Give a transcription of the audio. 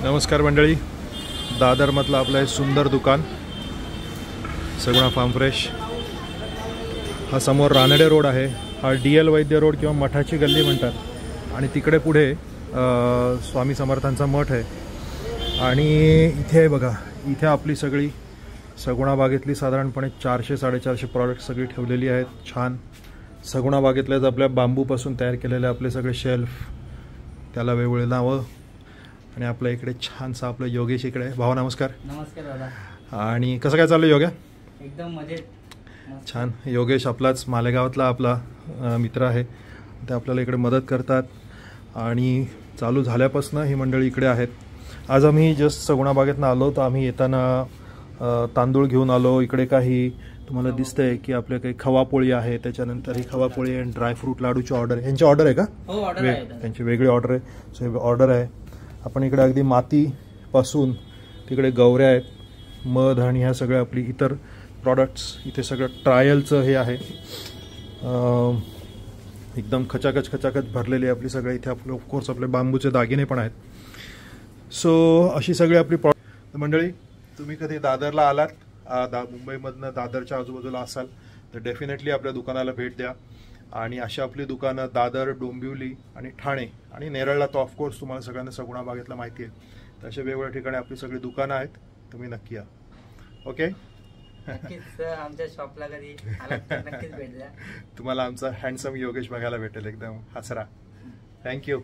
नमस्कार मंडळी, दादरमधलं आपलं हे सुंदर दुकान सगुणा फार्म फ्रेश। हा समोर रानडे रोड आहे, हा DL वैद्य रोड किंवा मठाची गल्ली म्हणतात। आणि तिकडे पुढे स्वामी समर्थांचा मठ आहे। आणि इथे आहे बघा, इथे आपली सगळी सगुणा बागेतली साधारणपणे 400-450 प्रॉडक्ट सगळी ठेवलेली आहेत। छान सगुणा बागेतल्याच आपल्या बांबूपासून तयार केलेले आपले सगळे शेल्फ, त्याला वेगवेगळे नावं। आणि आपल्या इकडे छानसा आपलं योगेश इकडे। भाऊ नमस्कार। नमस्कार दादा। आणि कसं काय चाललं योग्य? एकदम मजेत। छान। योगेश आपलाच मालेगावातला आपला मित्र आहे, ते आपल्याला इकडे मदत करतात। आणि चालू झाल्यापासून ही मंडळी इकडे आहेत। आज आम्ही जस्ट सगुणा बागेतनं आलो, तर आम्ही येताना तांदूळ घेऊन आलो। इकडे काही तुम्हाला दिसतंय की आपल्या काही खवापोळी आहे, त्याच्यानंतर ही खवापोळी आणि ड्रायफ्रूट लाडूची ऑर्डर। यांची ऑर्डर आहे का? हो, ऑर्डर आहे। त्यांची वेगळी ऑर्डर आहे, सो ऑर्डर आहे। आपण इकडे अगदी मातीपासून तिकडे गवऱ्या आहेत, मध आणि ह्या सगळ्या आपली इतर प्रॉडक्ट्स। इथे सगळं ट्रायलचं हे आहे, एकदम खचाखच भरलेली आपली सगळं। इथे आपलं ऑफकोर्स आपले बांबूचे दागिने पण आहेत। सो अशी सगळी आपली प्रॉडक्ट। मंडळी, तुम्ही कधी दादरला आलात, मुंबईमधनं दादरच्या आजूबाजूला असाल तर डेफिनेटली आपल्या दुकानाला भेट द्या। आणि अशा आपली दुकानं दादर, डोंबिवली आणि ठाणे आणि नेरळला तर ऑफकोर्स तुम्हाला सगळ्यांना सगुणा बागेतला माहिती आहे। तर अशा वेगवेगळ्या ठिकाणी आपली सगळी दुकानं आहेत, तुम्ही नक्की या। ओके, नक्कीच आमच्या शॉपला कधी आलात तर नक्कीच भेट द्या। तुम्हाला आमचा हँडसम योगेश बघायला भेटेल, एकदम हसरा। थँक्यू।